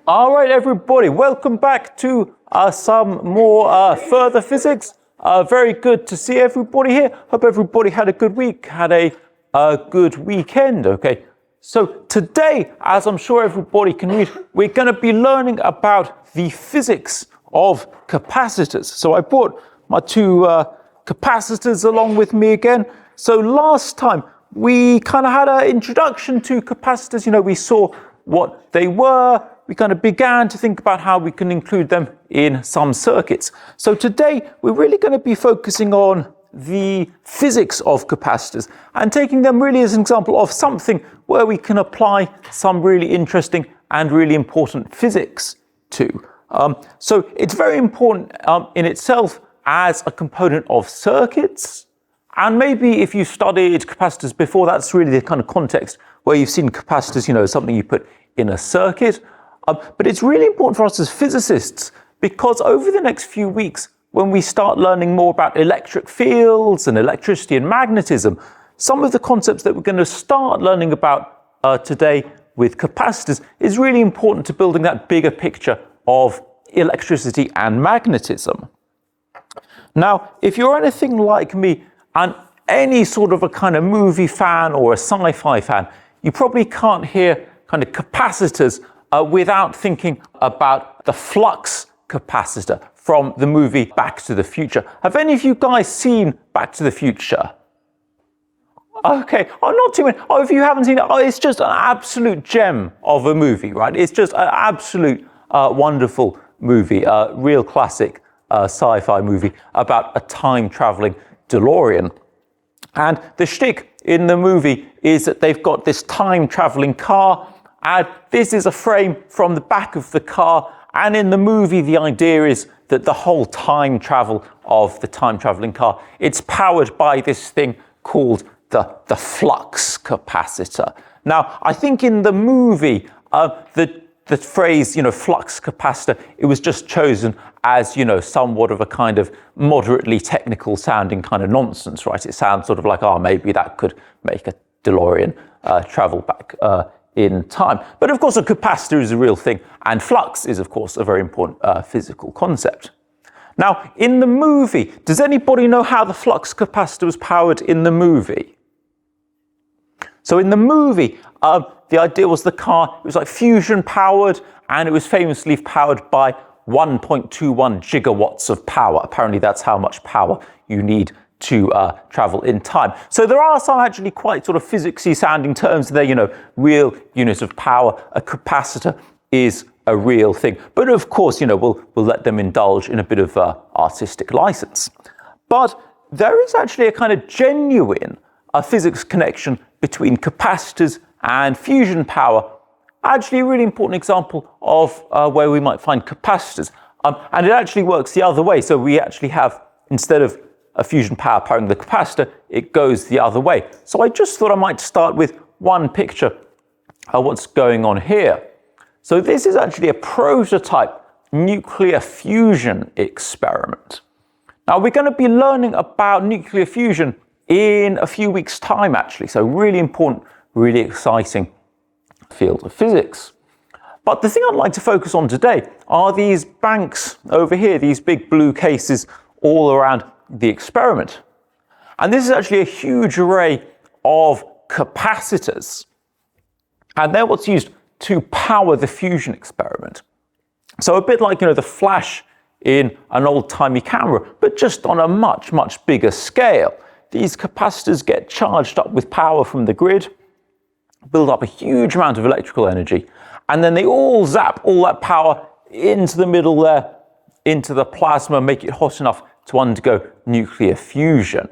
All right, everybody, welcome back to some more further physics. Very good to see everybody here. Hope everybody had a good week, had a good weekend, okay? So today, as I'm sure everybody can read, we're going to be learning about the physics of capacitors. So I brought my two capacitors along with me again. So last time, we kind of had an introduction to capacitors. You know, we saw what they were. We kind of began to think about how we can include them in some circuits. So today, we're really going to be focusing on the physics of capacitors and taking them really as an example of something where we can apply some really interesting and really important physics to. So it's very important in itself as a component of circuits. And maybe if you studied capacitors before, that's really the kind of context where you've seen capacitors, you know, something you put in a circuit. But it's really important for us as physicists because over the next few weeks, when we start learning more about electric fields and electricity and magnetism, some of the concepts that we're going to start learning about today with capacitors is really important to building that bigger picture of electricity and magnetism. Now, if you're anything like me and any sort of a kind of movie fan or a sci-fi fan, you probably can't hear kind of capacitors without thinking about the flux capacitor from the movie Back to the Future. Have any of you guys seen Back to the Future? Okay, not too many. If you haven't seen it, it's just an absolute gem of a movie, right? It's just an absolute wonderful movie, real classic sci-fi movie about a time-traveling DeLorean. And the shtick in the movie is that they've got this time-traveling car, and this is a frame from the back of the car. And in the movie, the idea is that the whole time travel of the time-traveling car, it's powered by this thing called the flux capacitor. Now, I think in the movie, the phrase, you know, flux capacitor, it was just chosen as, you know, somewhat of a kind of moderately technical sounding kind of nonsense, right? It sounds sort of like, oh, maybe that could make a DeLorean travel back in time. But of course, a capacitor is a real thing, and flux is, of course, a very important physical concept. Now, in the movie, does anybody know how the flux capacitor was powered in the movie? So in the movie, the idea was the car, it was like fusion powered, and it was famously powered by 1.21 gigawatts of power. Apparently, that's how much power you need to travel in time. So there are some actually quite sort of physicsy sounding terms there, you know, real units of power. A capacitor is a real thing. But of course, you know, we'll let them indulge in a bit of artistic license. But there is actually a kind of genuine physics connection between capacitors and fusion power. Actually, a really important example of where we might find capacitors. And it actually works the other way. So we actually have, instead of a fusion power powering the capacitor, it goes the other way. So I just thought I might start with one picture of what's going on here. So this is actually a prototype nuclear fusion experiment. Now we're going to be learning about nuclear fusion in a few weeks' time, actually. So really important, really exciting field of physics. But the thing I'd like to focus on today are these banks over here, these big blue cases all around the experiment. And this is actually a huge array of capacitors. And they're what's used to power the fusion experiment. So a bit like, you know, the flash in an old-timey camera, but just on a much, much bigger scale. These capacitors get charged up with power from the grid, build up a huge amount of electrical energy, and then they all zap all that power into the middle there, into the plasma, make it hot enough to undergo nuclear fusion.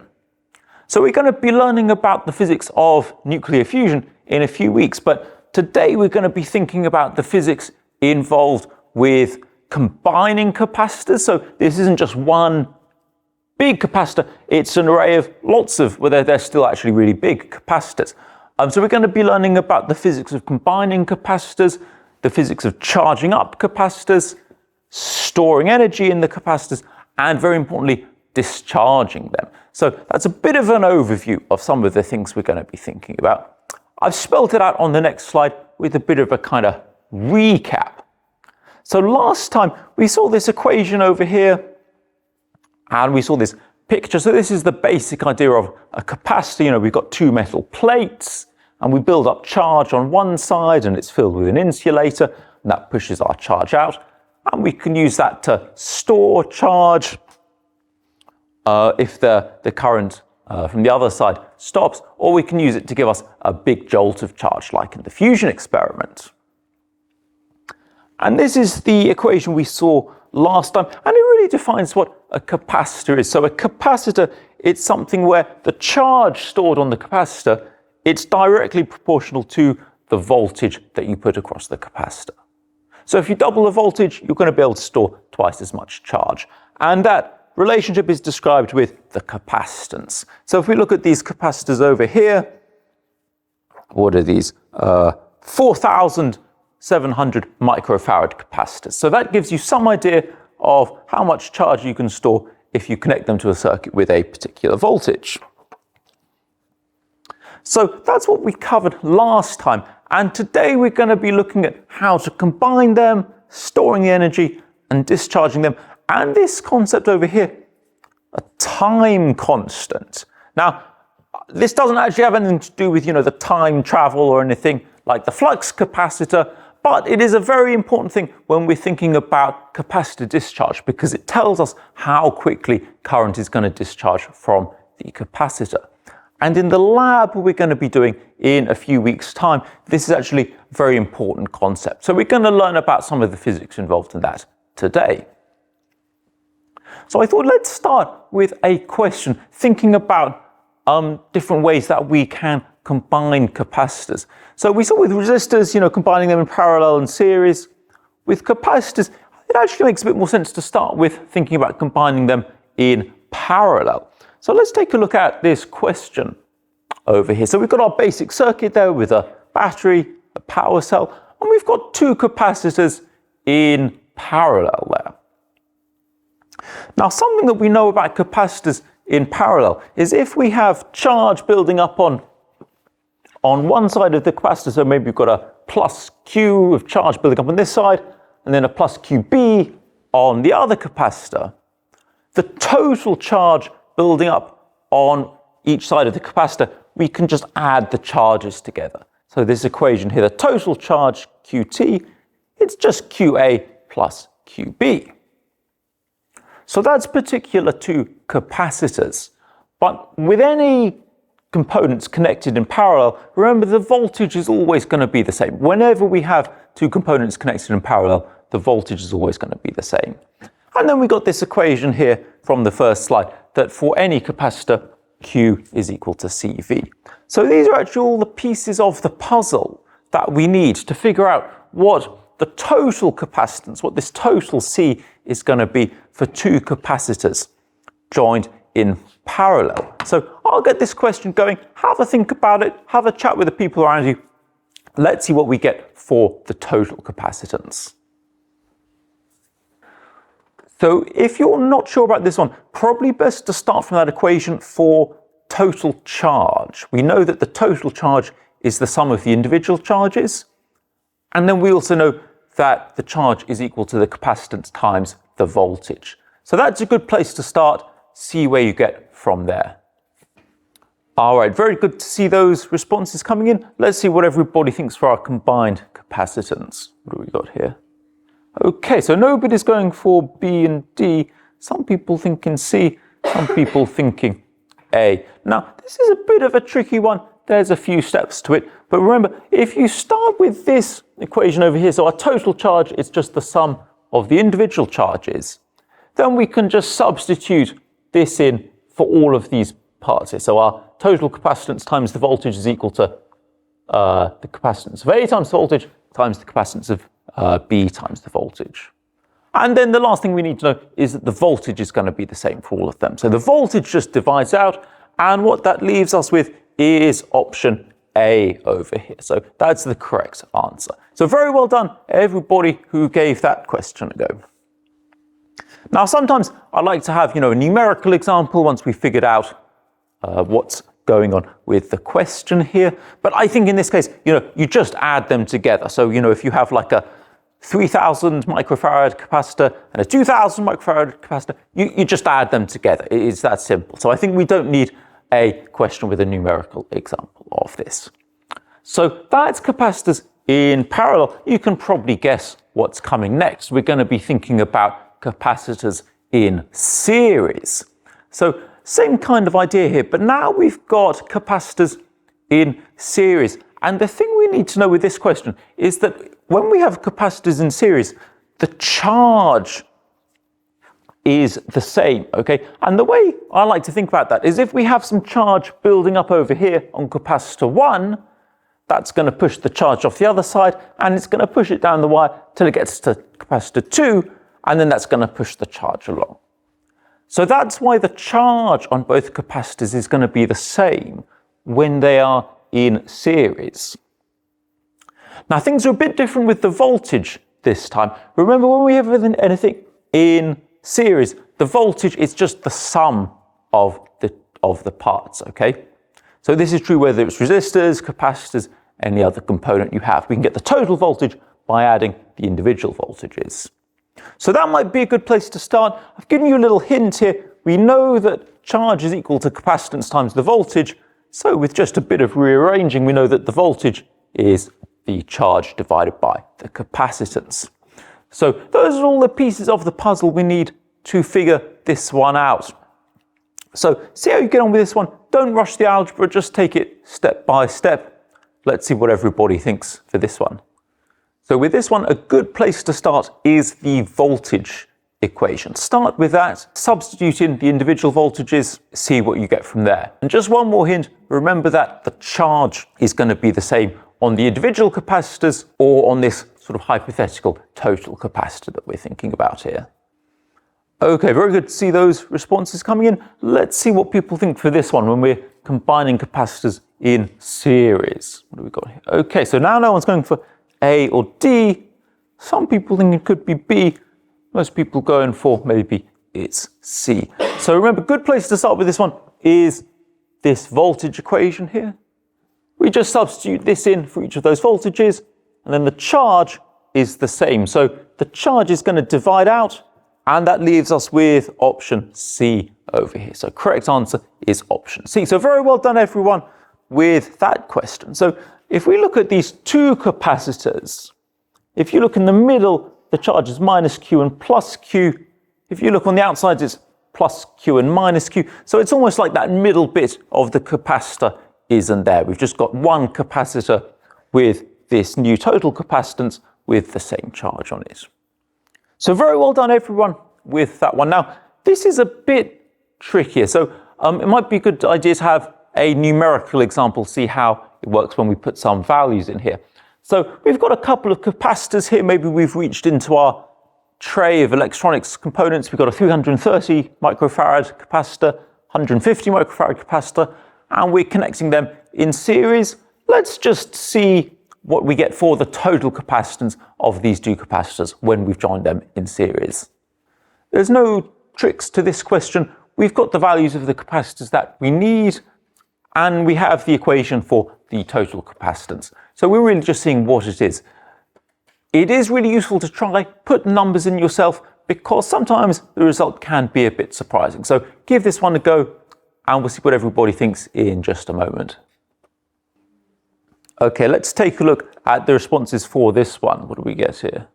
So we're going to be learning about the physics of nuclear fusion in a few weeks, but today we're going to be thinking about the physics involved with combining capacitors. So this isn't just one big capacitor, it's an array of lots of, well, they're still actually really big capacitors. So we're going to be learning about the physics of combining capacitors, the physics of charging up capacitors, storing energy in the capacitors, and very importantly, discharging them. So that's a bit of an overview of some of the things we're going to be thinking about. I've spelled it out on the next slide with a bit of a kind of recap. So last time we saw this equation over here and we saw this picture. So this is the basic idea of a capacitor. We've got two metal plates and we build up charge on one side and it's filled with an insulator and that pushes our charge out. And we can use that to store charge if the current from the other side stops, or we can use it to give us a big jolt of charge like in the fusion experiment. And this is the equation we saw last time, and it really defines what a capacitor is. So a capacitor, it's something where the charge stored on the capacitor, it's directly proportional to the voltage that you put across the capacitor. So if you double the voltage, you're going to be able to store twice as much charge. And that relationship is described with the capacitance. So if we look at these capacitors over here, what are these? 4,700 microfarad capacitors. So that gives you some idea of how much charge you can store if you connect them to a circuit with a particular voltage. So that's what we covered last time. And today we're going to be looking at how to combine them, storing the energy and discharging them. And this concept over here, a time constant. Now, this doesn't actually have anything to do with, the time travel or anything like the flux capacitor, but it is a very important thing when we're thinking about capacitor discharge because it tells us how quickly current is going to discharge from the capacitor. And in the lab we're going to be doing in a few weeks' time, this is actually a very important concept. So we're going to learn about some of the physics involved in that today. So I thought let's start with a question, thinking about different ways that we can combine capacitors. So we saw with resistors, combining them in parallel and series. With capacitors, it actually makes a bit more sense to start with thinking about combining them in parallel. So let's take a look at this question over here. So we've got our basic circuit there with a battery, a power cell, and we've got two capacitors in parallel there. Now, something that we know about capacitors in parallel is if we have charge building up on one side of the capacitor, so maybe we've got a plus Q of charge building up on this side, and then a plus QB on the other capacitor, the total charge building up on each side of the capacitor, we can just add the charges together. So this equation here, the total charge QT, it's just QA plus QB. So that's particular to capacitors. But with any components connected in parallel, remember the voltage is always going to be the same. Whenever we have two components connected in parallel, the voltage is always going to be the same. And then we got this equation here from the first slide that for any capacitor, Q is equal to CV. So these are actually all the pieces of the puzzle that we need to figure out what the total capacitance, what this total C is going to be for two capacitors joined in parallel. So I'll get this question going, have a think about it, have a chat with the people around you. Let's see what we get for the total capacitance. So if you're not sure about this one, probably best to start from that equation for total charge. We know that the total charge is the sum of the individual charges. And then we also know that the charge is equal to the capacitance times the voltage. So that's a good place to start, see where you get from there. All right, very good to see those responses coming in. Let's see what everybody thinks for our combined capacitance. What do we got here? Okay, so nobody's going for B and D. Some people thinking C, some people thinking A. Now, this is a bit of a tricky one. There's a few steps to it. But remember, if you start with this equation over here, so our total charge is just the sum of the individual charges, then we can just substitute this in for all of these parts here. So our total capacitance times the voltage is equal to the capacitance of A times the voltage times the capacitance of B times the voltage. And then the last thing we need to know is that the voltage is going to be the same for all of them. So the voltage just divides out, and what that leaves us with is option A over here. So that's the correct answer. So very well done, everybody who gave that question a go. Now, sometimes I like to have, a numerical example once we figured out what's going on with the question here. But I think in this case, you just add them together. So, if you have like a 3,000 microfarad capacitor and a 2,000 microfarad capacitor, you just add them together. It's that simple. So I think we don't need a question with a numerical example of this. So that's capacitors in parallel. You can probably guess what's coming next. We're going to be thinking about capacitors in series. So same kind of idea here, but now we've got capacitors in series. And the thing we need to know with this question is that when we have capacitors in series, the charge is the same, okay? And the way I like to think about that is if we have some charge building up over here on capacitor 1, that's going to push the charge off the other side, and it's going to push it down the wire till it gets to capacitor 2, and then that's going to push the charge along. So that's why the charge on both capacitors is going to be the same when they are in series. Now things are a bit different with the voltage this time. Remember, when we have anything in series, the voltage is just the sum of the parts, okay? So this is true whether it's resistors, capacitors, any other component you have. We can get the total voltage by adding the individual voltages. So that might be a good place to start. I've given you a little hint here. We know that charge is equal to capacitance times the voltage. So with just a bit of rearranging, we know that the voltage is the charge divided by the capacitance. So those are all the pieces of the puzzle we need to figure this one out. So see how you get on with this one. Don't rush the algebra, just take it step by step. Let's see what everybody thinks for this one. So with this one, a good place to start is the voltage equation. Start with that, substitute in the individual voltages, see what you get from there. And just one more hint, remember that the charge is going to be the same on the individual capacitors or on this sort of hypothetical total capacitor that we're thinking about here. Okay, very good to see those responses coming in. Let's see what people think for this one when we're combining capacitors in series. What do we got here? Okay, so now no one's going for A or D. Some people think it could be B. Most people going for maybe it's C. So remember, good place to start with this one is this voltage equation here. We just substitute this in for each of those voltages, and then the charge is the same. So the charge is going to divide out, and that leaves us with option C over here. So correct answer is option C. So very well done, everyone, with that question. So if we look at these two capacitors, if you look in the middle, the charge is minus Q and plus Q. If you look on the outside, it's plus Q and minus Q. So it's almost like that middle bit of the capacitor isn't there. We've just got one capacitor with this new total capacitance with the same charge on it. So very well done, everyone, with that one. Now, this is a bit trickier. So it might be a good idea to have a numerical example, see how it works when we put some values in here. So we've got a couple of capacitors here. Maybe we've reached into our tray of electronics components. We've got a 330 microfarad capacitor, 150 microfarad capacitor, and we're connecting them in series. Let's just see what we get for the total capacitance of these two capacitors when we've joined them in series. There's no tricks to this question. We've got the values of the capacitors that we need, and we have the equation for the total capacitance. So we're really just seeing what it is. It is really useful to try put numbers in yourself because sometimes the result can be a bit surprising. So give this one a go and we'll see what everybody thinks in just a moment. Okay, let's take a look at the responses for this one. What do we get here?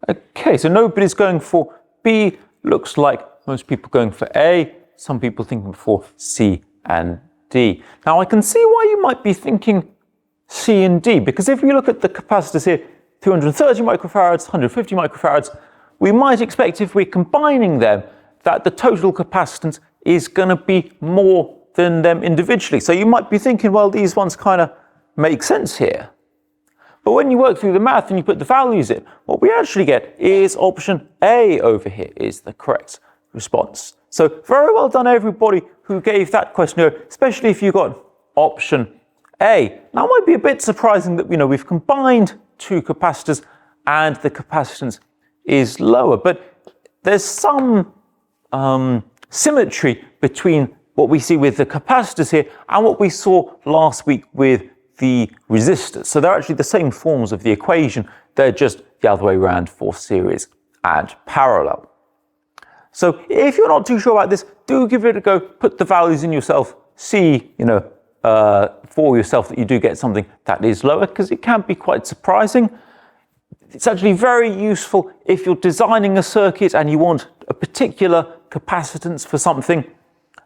Okay, so nobody's going for B. Looks like most people going for A. Some people thinking for C and D. Now I can see why you might be thinking C and D, because if we look at the capacitors here, 230 microfarads, 150 microfarads, we might expect if we're combining them that the total capacitance is going to be more than them individually. So you might be thinking, well, these ones kind of make sense here. But when you work through the math and you put the values in, what we actually get is option A over here is the correct response. So very well done, everybody who gave that question, especially if you got option A. Now it might be a bit surprising that we've combined two capacitors and the capacitance is lower, but there's some symmetry between what we see with the capacitors here and what we saw last week with the resistors. So they're actually the same forms of the equation. They're just the other way around for series and parallel. So if you're not too sure about this, do give it a go, put the values in yourself, see, for yourself that you do get something that is lower, because it can be quite surprising. It's actually very useful if you're designing a circuit and you want a particular capacitance for something,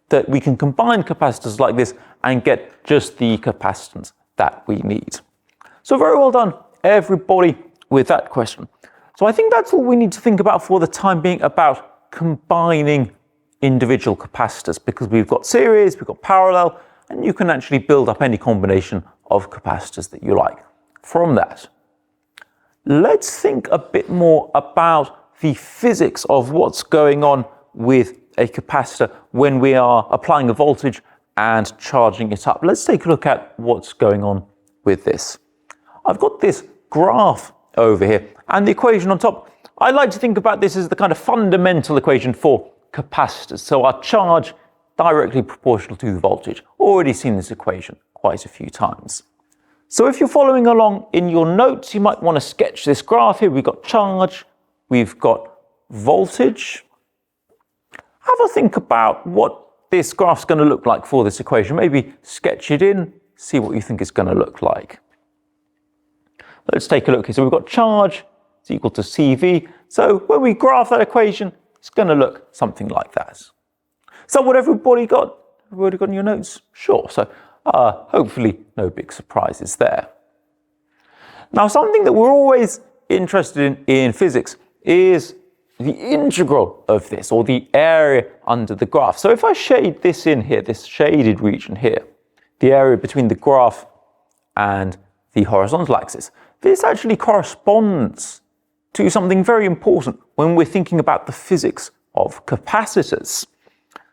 that we can combine capacitors like this and get just the capacitance that we need. So very well done, everybody, with that question. So I think that's all we need to think about for the time being about combining individual capacitors, because we've got series, we've got parallel, and you can actually build up any combination of capacitors that you like from that. Let's think a bit more about the physics of what's going on with a capacitor when we are applying a voltage and charging it up. Let's take a look at what's going on with this. I've got this graph over here and the equation on top. I like to think about this as the kind of fundamental equation for capacitors. So our charge directly proportional to the voltage. Already seen this equation quite a few times. So if you're following along in your notes, you might want to sketch this graph here. We've got charge, we've got voltage. Have a think about what this graph's going to look like for this equation. Maybe sketch it in, see what you think it's going to look like. Let's take a look here. So we've got charge is equal to CV. So when we graph that equation, it's going to look something like that. So what everybody got? Everybody got in your notes? Sure. So hopefully no big surprises there. Now, something that we're always interested in physics is the integral of this, or the area under the graph. So if I shade this in here, this shaded region here, the area between the graph and the horizontal axis, this actually corresponds to something very important when we're thinking about the physics of capacitors.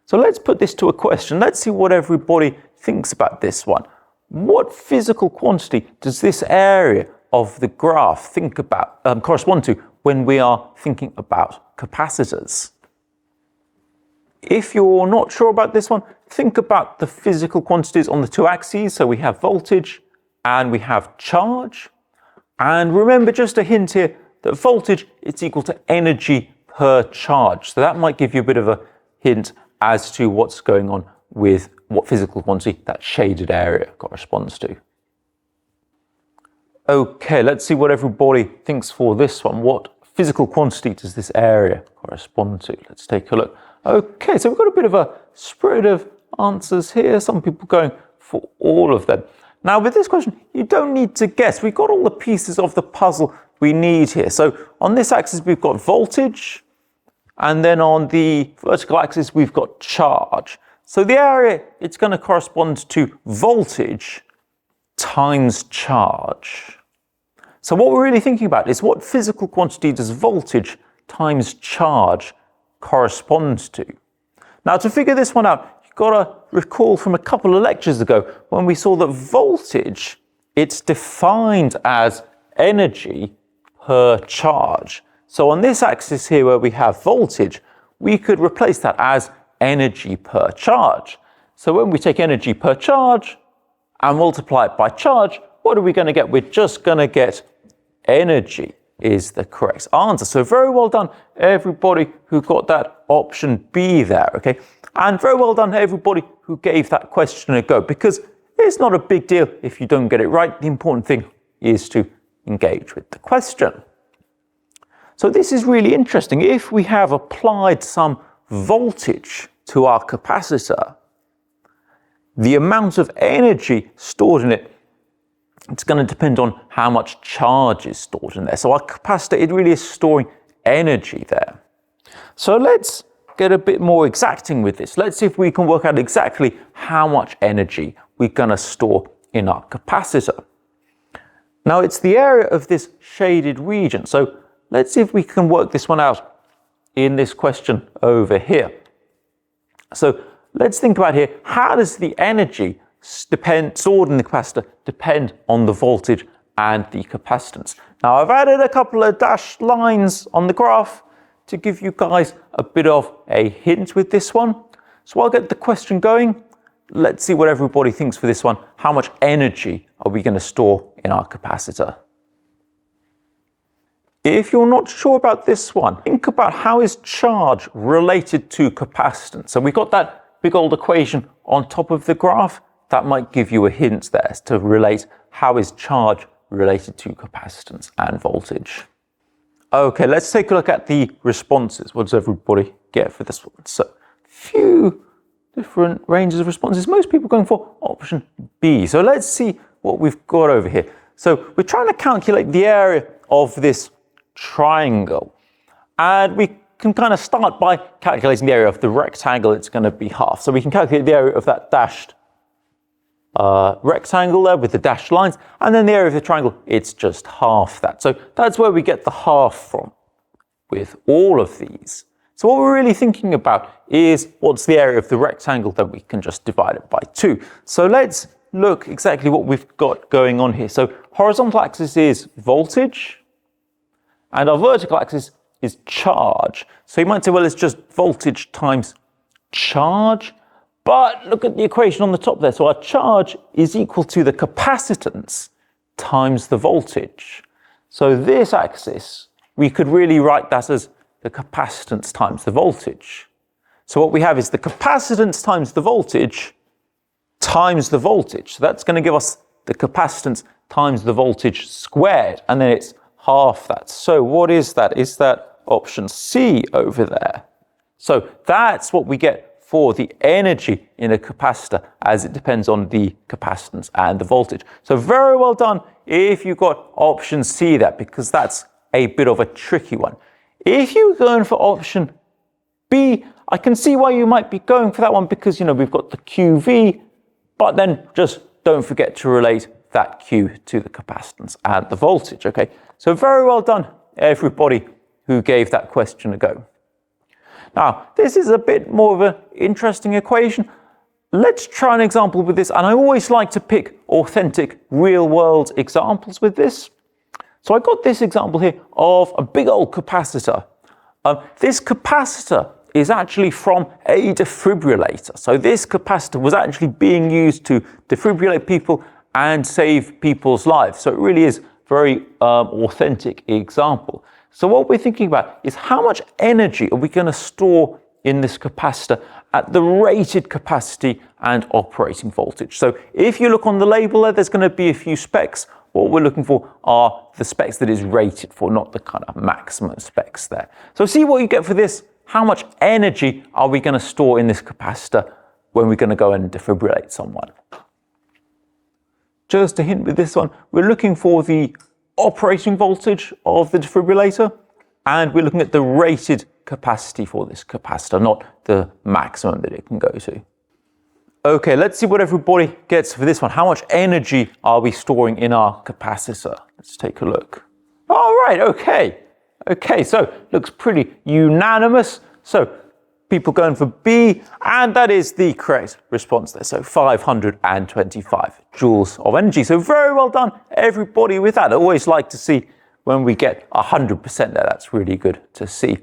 So let's put this to a question. Let's see what everybody thinks about this one. What physical quantity does this area of the graph correspond to when we are thinking about capacitors? If you're not sure about this one, think about the physical quantities on the two axes. So we have voltage and we have charge. And remember, just a hint here, that voltage is equal to energy per charge. So that might give you a bit of a hint as to what's going on with what physical quantity that shaded area corresponds to. Okay, let's see what everybody thinks for this one. What physical quantity does this area correspond to? Let's take a look. Okay, so we've got a bit of a spread of answers here. Some people going for all of them. Now, with this question, you don't need to guess. We've got all the pieces of the puzzle we need here. So on this axis, we've got voltage. And then on the vertical axis, we've got charge. So the area, it's going to correspond to voltage times charge. So what we're really thinking about is what physical quantity does voltage times charge correspond to? Now, to figure this one out, you've got to recall from a couple of lectures ago when we saw that voltage, it's defined as energy per charge. So on this axis here where we have voltage, we could replace that as energy per charge. So when we take energy per charge and multiply it by charge, what are we going to get? We're just going to get energy is the correct answer. So very well done, everybody who got that option B there, okay? And very well done, everybody who gave that question a go, because it's not a big deal if you don't get it right. The important thing is to engage with the question. So this is really interesting. If we have applied some voltage to our capacitor, the amount of energy stored in it, it's going to depend on how much charge is stored in there. So our capacitor, it really is storing energy there. So let's get a bit more exacting with this. Let's see if we can work out exactly how much energy we're going to store in our capacitor. Now, it's the area of this shaded region. So let's see if we can work this one out in this question over here. So let's think about here, how does the energy stored in the capacitor depend on the voltage and the capacitance? Now, I've added a couple of dashed lines on the graph to give you guys a bit of a hint with this one. So I'll get the question going. Let's see what everybody thinks for this one. How much energy are we going to store in our capacitor? if you're not sure about this one, think about how is charge related to capacitance. So we've got that big old equation on top of the graph. That might give you a hint there as to relate how is charge related to capacitance and voltage. Okay, let's take a look at the responses. What does everybody get for this one? So, few different ranges of responses. Most people going for option B. So let's see what we've got over here. So we're trying to calculate the area of this triangle. And we can kind of start by calculating the area of the rectangle. It's going to be half. So we can calculate the area of that dashed rectangle there with the dashed lines, and then the area of the triangle, it's just half that. So that's where we get the half from with all of these. So what we're really thinking about is what's the area of the rectangle, then we can just divide it by 2. So let's look exactly what we've got going on here. So horizontal axis is voltage, and our vertical axis is charge. So you might say, well, it's just voltage times charge. But look at the equation on the top there. So our charge is equal to the capacitance times the voltage. So this axis, we could really write that as the capacitance times the voltage. So what we have is the capacitance times the voltage. So that's going to give us the capacitance times the voltage squared. And then it's half that. So what is that? Is that option C over there? So that's what we get for the energy in a capacitor, as it depends on the capacitance and the voltage. So very well done if you got option C there, because that's a bit of a tricky one. If you're going for option B, I can see why you might be going for that one, because, you know, we've got the QV, but then just don't forget to relate that Q to the capacitance and the voltage, okay? So very well done, everybody who gave that question a go. Now, this is a bit more of an interesting equation. Let's try an example with this, and I always like to pick authentic real-world examples with this. So I got this example here of a big old capacitor. This capacitor is actually from a defibrillator. So this capacitor was actually being used to defibrillate people and save people's lives. So it really is a very authentic example. So what we're thinking about is how much energy are we going to store in this capacitor at the rated capacity and operating voltage. So if you look on the label there, there's going to be a few specs. What we're looking for are the specs that is rated for, not the kind of maximum specs there. So see what you get for this. How much energy are we going to store in this capacitor when we're going to go and defibrillate someone? Just a hint with this one, we're looking for the operating voltage of the defibrillator, and we're looking at the rated capacity for this capacitor, not the maximum that it can go to. Okay, let's see what everybody gets for this one. How much energy are we storing in our capacitor? Let's take a look. All right, okay, so looks pretty unanimous. So people going for B, and that is the correct response there. So 525 joules of energy. So very well done, everybody, with that. I always like to see when we get 100% there. That's really good to see.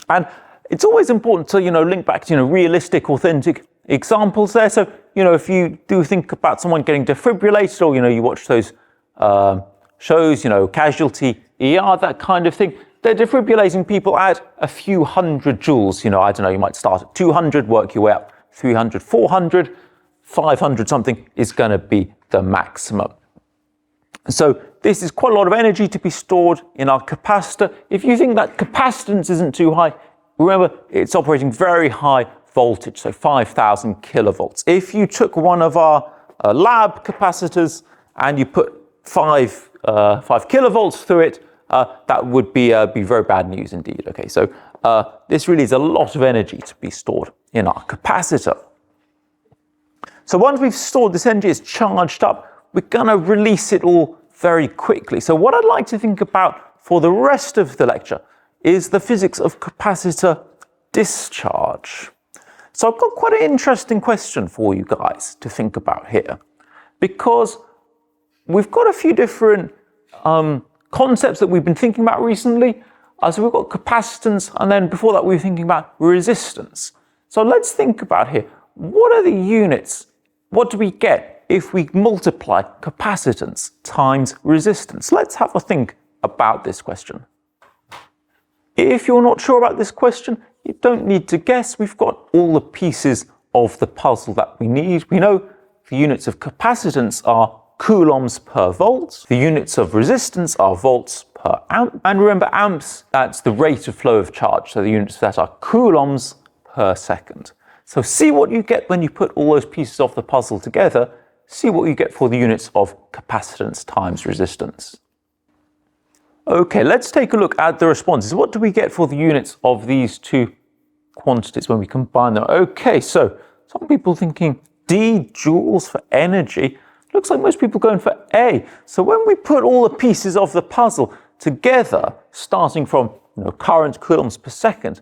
And it's always important to, link back to, realistic, authentic examples there. So, if you do think about someone getting defibrillated, or, you watch those shows, Casualty, ER, that kind of thing. They're defibrillating people at a few hundred joules. I don't know, you might start at 200, work your way up, 300, 400, 500 something is going to be the maximum. So this is quite a lot of energy to be stored in our capacitor. If you think that capacitance isn't too high, remember it's operating very high voltage, so 5,000 kilovolts. If you took one of our lab capacitors and you put 5 kilovolts through it, that would be very bad news indeed. Okay, so this really is a lot of energy to be stored in our capacitor. So once we've stored this energy, it's charged up, we're going to release it all very quickly. So what I'd like to think about for the rest of the lecture is the physics of capacitor discharge. So I've got quite an interesting question for you guys to think about here, because we've got a few different concepts that we've been thinking about recently. So we've got capacitance, and then before that we were thinking about resistance. So let's think about here, what are the units? What do we get if we multiply capacitance times resistance? Let's have a think about this question. If you're not sure about this question, you don't need to guess. We've got all the pieces of the puzzle that we need. We know the units of capacitance are coulombs per volt. The units of resistance are volts per amp. And remember, amps, that's the rate of flow of charge. So the units of that are coulombs per second. So see what you get when you put all those pieces of the puzzle together. See what you get for the units of capacitance times resistance. Okay, let's take a look at the responses. What do we get for the units of these two quantities when we combine them? Okay, so some people thinking D, joules for energy. Looks like most people going for A. So when we put all the pieces of the puzzle together, starting from current coulombs per second,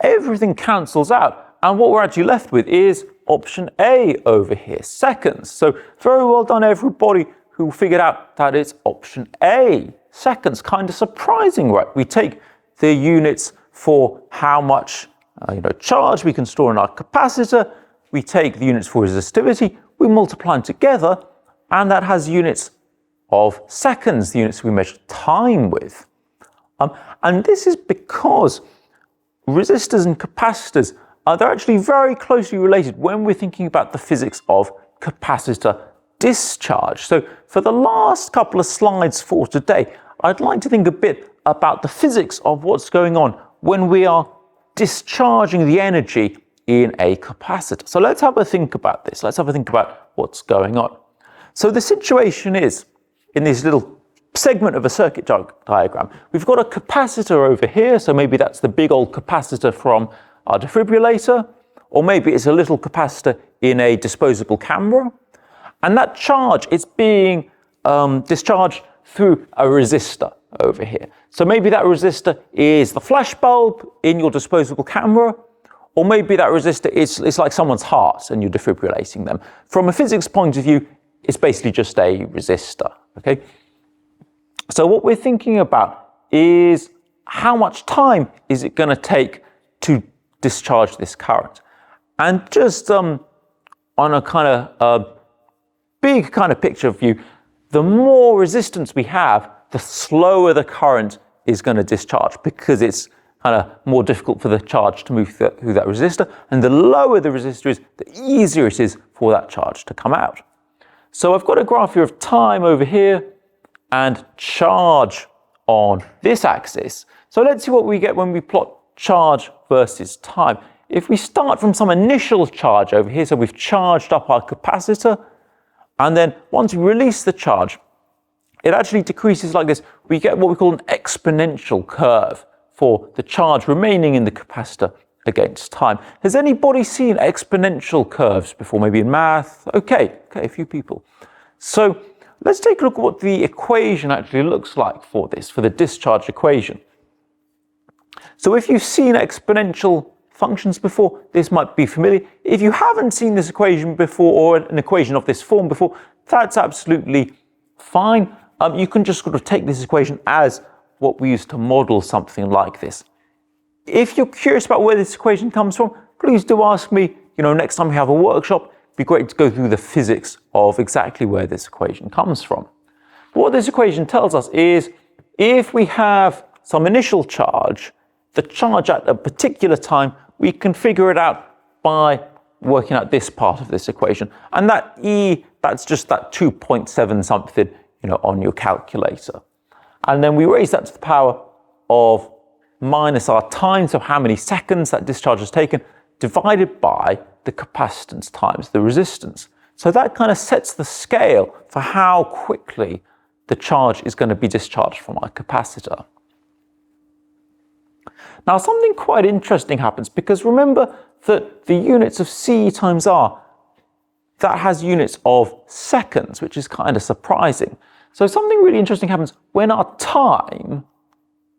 everything cancels out. And what we're actually left with is option A over here, seconds. So very well done, everybody who figured out that it's option A, seconds. Kind of surprising, right? We take the units for how much charge we can store in our capacitor. We take the units for resistivity, we multiply them together, and that has units of seconds, the units we measure time with. And this is because resistors and capacitors they're actually very closely related when we're thinking about the physics of capacitor discharge. So for the last couple of slides for today, I'd like to think a bit about the physics of what's going on when we are discharging the energy in a capacitor. So let's have a think about this. Let's have a think about what's going on. So the situation is, in this little segment of a circuit diagram, we've got a capacitor over here. So maybe that's the big old capacitor from our defibrillator, or maybe it's a little capacitor in a disposable camera. And that charge is being discharged through a resistor over here. So maybe that resistor is the flash bulb in your disposable camera, or maybe that resistor is like someone's heart and you're defibrillating them. From a physics point of view, it's basically just a resistor, okay? So what we're thinking about is how much time is it going to take to discharge this current? And just on a kind of big kind of picture view, the more resistance we have, the slower the current is going to discharge, because it's kind of more difficult for the charge to move through that resistor. And the lower the resistor is, the easier it is for that charge to come out. So I've got a graph here of time over here and charge on this axis. So let's see what we get when we plot charge versus time. If we start from some initial charge over here, so we've charged up our capacitor, and then once we release the charge, it actually decreases like this. We get what we call an exponential curve for the charge remaining in the capacitor against time. Has anybody seen exponential curves before, maybe in math? Okay, a few people. So let's take a look at what the equation actually looks like for this, for the discharge equation. So if you've seen exponential functions before, this might be familiar. If you haven't seen this equation before, or an equation of this form before, that's absolutely fine. You can just sort of take this equation as what we use to model something like this. If you're curious about where this equation comes from, please do ask me. Next time we have a workshop, it'd be great to go through the physics of exactly where this equation comes from. What this equation tells us is, if we have some initial charge, the charge at a particular time, we can figure it out by working out this part of this equation. And that E, that's just that 2.7 something, on your calculator. And then we raise that to the power of minus our time, so how many seconds that discharge has taken, divided by the capacitance times the resistance. So that kind of sets the scale for how quickly the charge is going to be discharged from our capacitor. Now, something quite interesting happens, because remember that the units of C times R, that has units of seconds, which is kind of surprising. So something really interesting happens when our time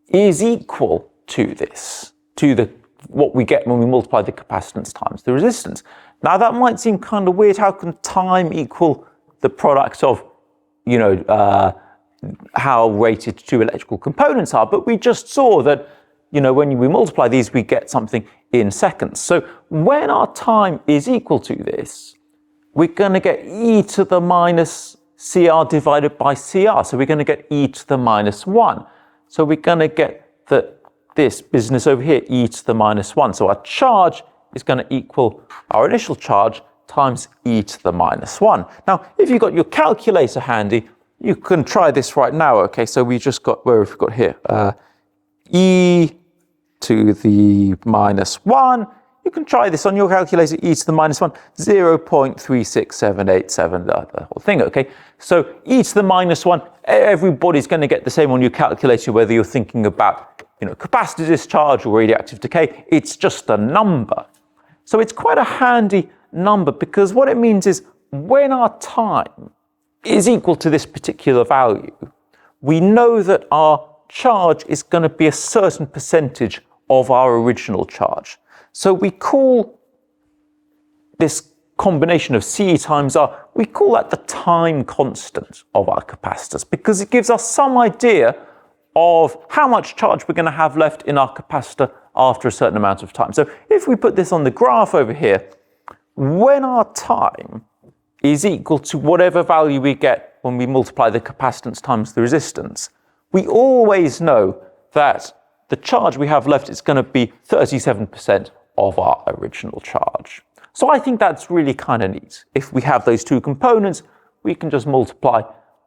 is equal to this, to what we get when we multiply the capacitance times the resistance. Now that might seem kind of weird. How can time equal the product of, how rated two electrical components are? But we just saw that, when we multiply these, we get something in seconds. So when our time is equal to this, we're going to get e to the minus CR divided by CR. So we're going to get e to the minus 1. So we're going to get this business over here, e to the minus 1. So our charge is going to equal our initial charge times e to the minus 1. Now, if you've got your calculator handy, you can try this right now. Okay, so we just got, where have we got here? E to the minus 1. You can try this on your calculator, e to the minus 1, 0.36787, the whole thing, okay? So e to the minus 1, everybody's going to get the same on your calculator, whether you're thinking about, capacitor discharge or radioactive decay. It's just a number. So it's quite a handy number, because what it means is when our time is equal to this particular value, we know that our charge is going to be a certain percentage of our original charge. So we call this combination of C times R, we call that the time constant of our capacitors, because it gives us some idea of how much charge we're going to have left in our capacitor after a certain amount of time. So if we put this on the graph over here, when our time is equal to whatever value we get when we multiply the capacitance times the resistance, we always know that the charge we have left is going to be 37% of our original charge. So I think that's really kind of neat. If we have those two components, we can just multiply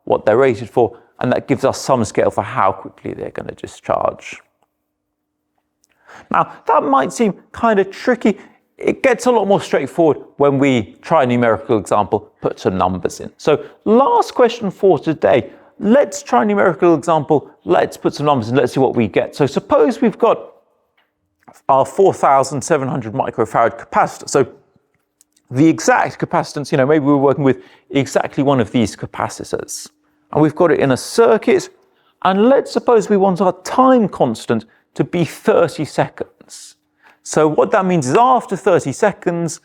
what they're rated for, and that gives us some scale for how quickly they're going to discharge. Now, that might seem kind of tricky. It gets a lot more straightforward when we try a numerical example, put some numbers in. So last question for today. Let's try a numerical example. Let's put some numbers in. Let's see what we get. So suppose we've got our 4,700 microfarad capacitor. So the exact capacitance, maybe we're working with exactly one of these capacitors. And we've got it in a circuit. And let's suppose we want our time constant to be 30 seconds. So what that means is after 30 seconds,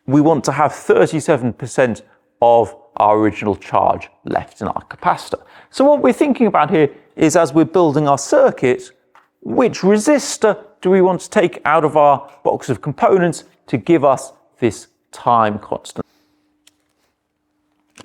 we want to have 37% of our original charge left in our capacitor. So what we're thinking about here is, as we're building our circuit, which resistor do we want to take out of our box of components to give us this time constant?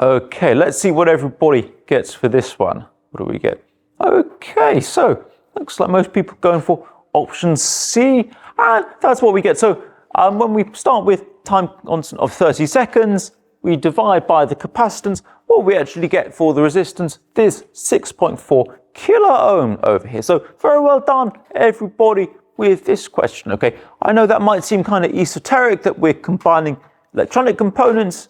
Okay, let's see what everybody gets for this one. What do we get? Okay, so looks like most people are going for option C, and that's what we get. So when we start with time constant of 30 seconds, we divide by the capacitance. What we actually get for the resistance is 6.4 kilo ohm over here. So very well done, everybody, with this question. Okay, I know that might seem kind of esoteric that we're combining electronic components,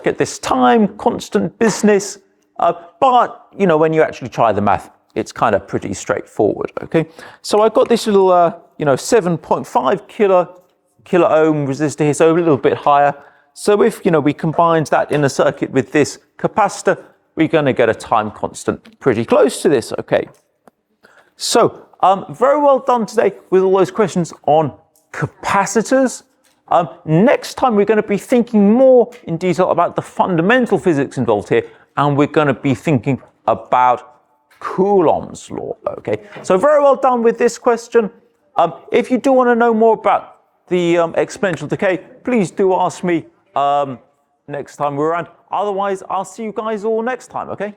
get this time constant business, but when you actually try the math, it's kind of pretty straightforward. Okay, so I got this little 7.5 kilo ohm resistor here, so a little bit higher. So if we combined that in a circuit with this capacitor, we're going to get a time constant pretty close to this. Okay, so very well done today with all those questions on capacitors. Next time we're going to be thinking more in detail about the fundamental physics involved here, and we're going to be thinking about Coulomb's law. Okay, so very well done with this question. If you do want to know more about the exponential decay, please do ask me next time we're around. Otherwise, I'll see you guys all next time, okay?